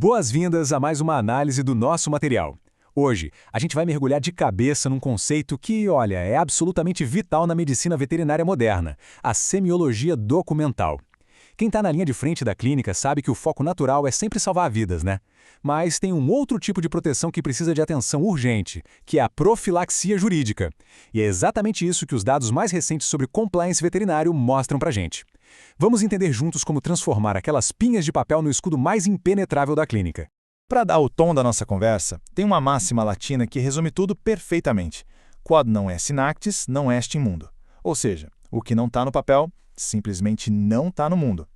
Boas-vindas a mais uma análise do nosso material. Hoje, a gente vai mergulhar de cabeça num conceito que, olha, é absolutamente vital na medicina veterinária moderna, a semiologia documental. Quem está na linha de frente da clínica sabe que o foco natural é sempre salvar vidas, né? Mas tem um outro tipo de proteção que precisa de atenção urgente, que é a profilaxia jurídica. E é exatamente isso que os dados mais recentes sobre compliance veterinário mostram pra gente. Vamos entender juntos como transformar aquelas pinhas de papel no escudo mais impenetrável da clínica. Para dar o tom da nossa conversa, tem uma máxima latina que resume tudo perfeitamente. Quod non est in actis, non est in mundo. Ou seja, o que não está no papel, simplesmente não está no mundo.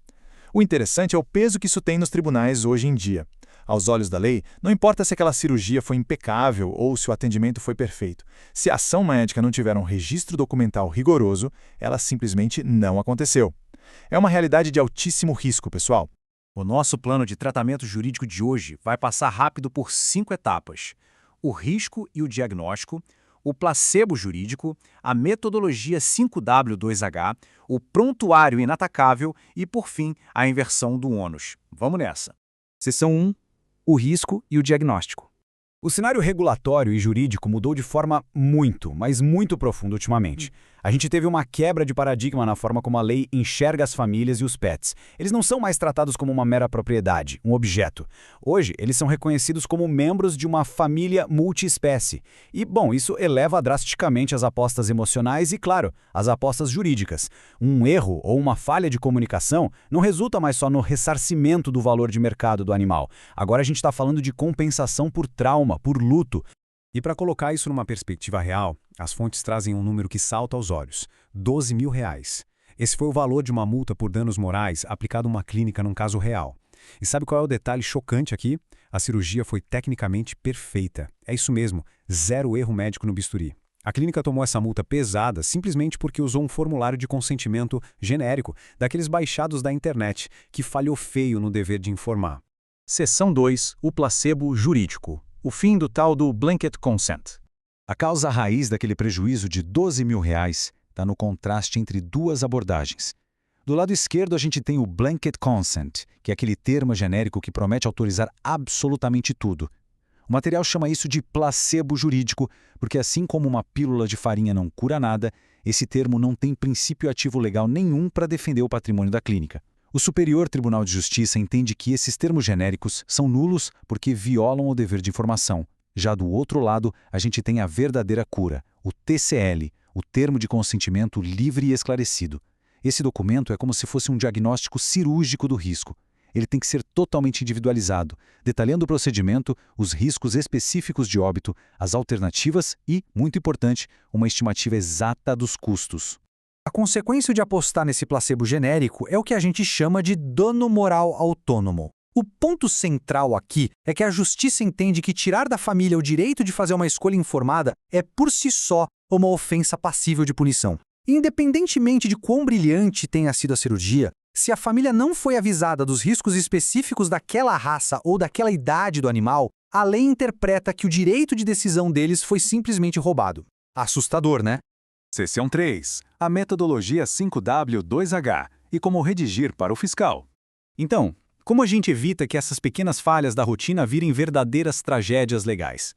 O interessante é o peso que isso tem nos tribunais hoje em dia. Aos olhos da lei, não importa se aquela cirurgia foi impecável ou se o atendimento foi perfeito. Se a ação médica não tiver um registro documental rigoroso, ela simplesmente não aconteceu. É uma realidade de altíssimo risco, pessoal. O nosso plano de tratamento jurídico de hoje vai passar rápido por 5 etapas: o risco e o diagnóstico, o placebo jurídico, a metodologia 5W2H, o prontuário inatacável e, por fim, a inversão do ônus. Vamos nessa. Seção 1. O risco e o diagnóstico. O cenário regulatório e jurídico mudou de forma muito, mas muito profunda ultimamente. A gente teve uma quebra de paradigma na forma como a lei enxerga as famílias e os pets. Eles não são mais tratados como uma mera propriedade, um objeto. Hoje, eles são reconhecidos como membros de uma família multiespécie. E, bom, isso eleva drasticamente as apostas emocionais e, claro, as apostas jurídicas. Um erro ou uma falha de comunicação não resulta mais só no ressarcimento do valor de mercado do animal. Agora a gente está falando de compensação por trauma, por luto. E para colocar isso numa perspectiva real, as fontes trazem um número que salta aos olhos: R$12 mil. Esse foi o valor de uma multa por danos morais aplicada a uma clínica num caso real. E sabe qual é o detalhe chocante aqui? A cirurgia foi tecnicamente perfeita. É isso mesmo, 0 erro médico no bisturi. A clínica tomou essa multa pesada simplesmente porque usou um formulário de consentimento genérico, daqueles baixados da internet, que falhou feio no dever de informar. Seção 2. O placebo jurídico. O fim do tal do blanket consent. A causa raiz daquele prejuízo de R$12 mil está no contraste entre duas abordagens. Do lado esquerdo a gente tem o blanket consent, que é aquele termo genérico que promete autorizar absolutamente tudo. O material chama isso de placebo jurídico, porque assim como uma pílula de farinha não cura nada, esse termo não tem princípio ativo legal nenhum para defender o patrimônio da clínica. O Superior Tribunal de Justiça entende que esses termos genéricos são nulos porque violam o dever de informação. Já do outro lado, a gente tem a verdadeira cura, o TCL, o Termo de Consentimento Livre e Esclarecido. Esse documento é como se fosse um diagnóstico cirúrgico do risco. Ele tem que ser totalmente individualizado, detalhando o procedimento, os riscos específicos de óbito, as alternativas e, muito importante, uma estimativa exata dos custos. A consequência de apostar nesse placebo genérico é o que a gente chama de dano moral autônomo. O ponto central aqui é que a justiça entende que tirar da família o direito de fazer uma escolha informada é, por si só, uma ofensa passível de punição. Independentemente de quão brilhante tenha sido a cirurgia, se a família não foi avisada dos riscos específicos daquela raça ou daquela idade do animal, a lei interpreta que o direito de decisão deles foi simplesmente roubado. Assustador, né? Seção 3. A metodologia 5W2H e como redigir para o fiscal. Então, como a gente evita que essas pequenas falhas da rotina virem verdadeiras tragédias legais?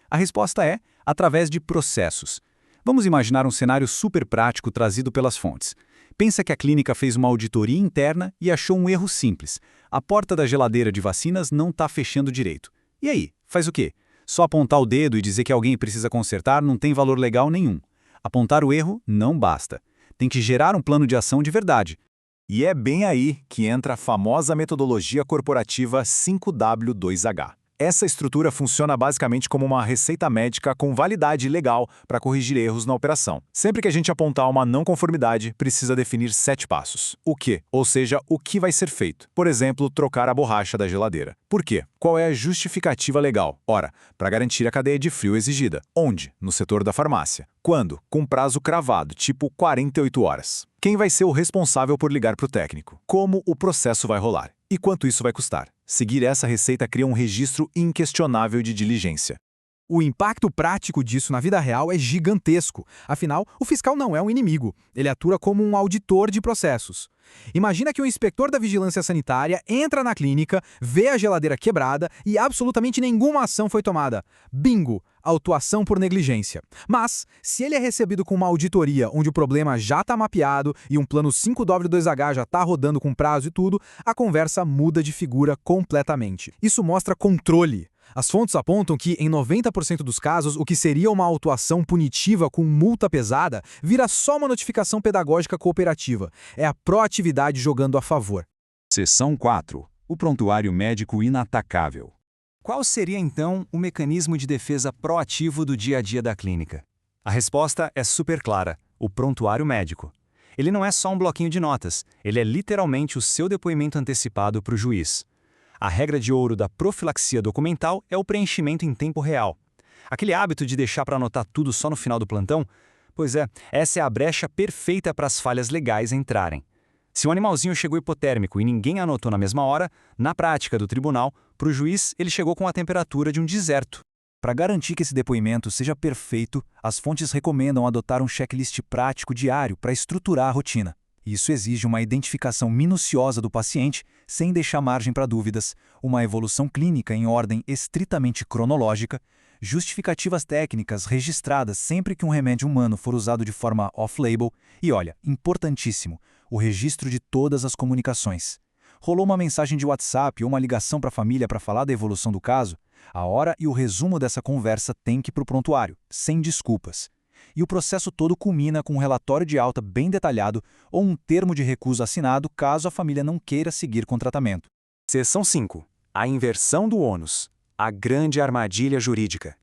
A resposta é através de processos. Vamos imaginar um cenário super prático trazido pelas fontes. Pensa que a clínica fez uma auditoria interna e achou um erro simples. A porta da geladeira de vacinas não está fechando direito. E aí, faz o quê? Só apontar o dedo e dizer que alguém precisa consertar não tem valor legal nenhum. Apontar o erro não basta. Tem que gerar um plano de ação de verdade. E é bem aí que entra a famosa metodologia corporativa 5W2H. Essa estrutura funciona basicamente como uma receita médica com validade legal para corrigir erros na operação. Sempre que a gente apontar uma não conformidade, precisa definir 7 passos. O que? Ou seja, o que vai ser feito. Por exemplo, trocar a borracha da geladeira. Por quê? Qual é a justificativa legal? Ora, para garantir a cadeia de frio exigida. Onde? No setor da farmácia. Quando? Com prazo cravado, tipo 48 horas. Quem vai ser o responsável por ligar para o técnico? Como o processo vai rolar? E quanto isso vai custar? Seguir essa receita cria um registro inquestionável de diligência. O impacto prático disso na vida real é gigantesco. Afinal, o fiscal não é um inimigo. Ele atua como um auditor de processos. Imagina que o inspetor da vigilância sanitária entra na clínica, vê a geladeira quebrada e absolutamente nenhuma ação foi tomada. Bingo! Autuação por negligência. Mas, se ele é recebido com uma auditoria onde o problema já está mapeado e um plano 5W2H já está rodando com prazo e tudo, a conversa muda de figura completamente. Isso mostra controle. As fontes apontam que, em 90% dos casos, o que seria uma autuação punitiva com multa pesada vira só uma notificação pedagógica cooperativa. É a proatividade jogando a favor. Seção 4. O prontuário médico inatacável. Qual seria, então, o mecanismo de defesa proativo do dia a dia da clínica? A resposta é super clara: o prontuário médico. Ele não é só um bloquinho de notas, ele é literalmente o seu depoimento antecipado para o juiz. A regra de ouro da profilaxia documental é o preenchimento em tempo real. Aquele hábito de deixar para anotar tudo só no final do plantão? Pois é, essa é a brecha perfeita para as falhas legais entrarem. Se o animalzinho chegou hipotérmico e ninguém anotou na mesma hora, na prática do tribunal, para o juiz ele chegou com a temperatura de um deserto. Para garantir que esse depoimento seja perfeito, as fontes recomendam adotar um checklist prático diário para estruturar a rotina. Isso exige uma identificação minuciosa do paciente, sem deixar margem para dúvidas, uma evolução clínica em ordem estritamente cronológica, justificativas técnicas registradas sempre que um remédio humano for usado de forma off-label e, olha, importantíssimo, o registro de todas as comunicações. Rolou uma mensagem de WhatsApp ou uma ligação para a família para falar da evolução do caso? A hora e o resumo dessa conversa tem que ir para o prontuário, sem desculpas. E o processo todo culmina com um relatório de alta bem detalhado ou um termo de recuso assinado caso a família não queira seguir com o tratamento. Seção 5. A inversão do ônus. A grande armadilha jurídica.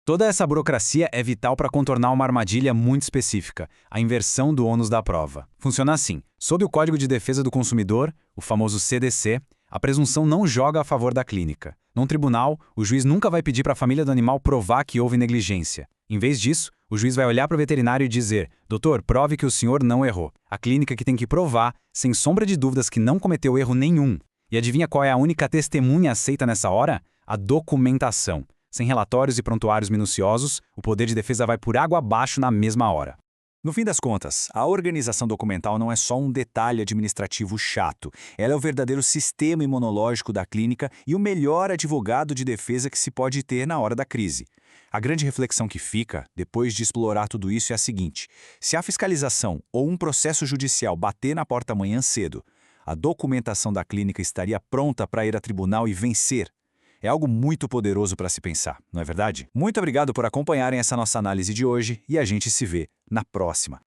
Toda essa burocracia é vital para contornar uma armadilha muito específica, a inversão do ônus da prova. Funciona assim: sob o Código de Defesa do Consumidor, o famoso CDC, a presunção não joga a favor da clínica. Num tribunal, o juiz nunca vai pedir para a família do animal provar que houve negligência. Em vez disso, o juiz vai olhar para o veterinário e dizer: doutor, prove que o senhor não errou. A clínica que tem que provar, sem sombra de dúvidas, que não cometeu erro nenhum. E adivinha qual é a única testemunha aceita nessa hora? A documentação. Sem relatórios e prontuários minuciosos, o poder de defesa vai por água abaixo na mesma hora. No fim das contas, a organização documental não é só um detalhe administrativo chato. Ela é o verdadeiro sistema imunológico da clínica e o melhor advogado de defesa que se pode ter na hora da crise. A grande reflexão que fica, depois de explorar tudo isso, é a seguinte: se a fiscalização ou um processo judicial bater na porta amanhã cedo, a documentação da clínica estaria pronta para ir a tribunal e vencer. É algo muito poderoso para se pensar, não é verdade? Muito obrigado por acompanharem essa nossa análise de hoje e a gente se vê na próxima.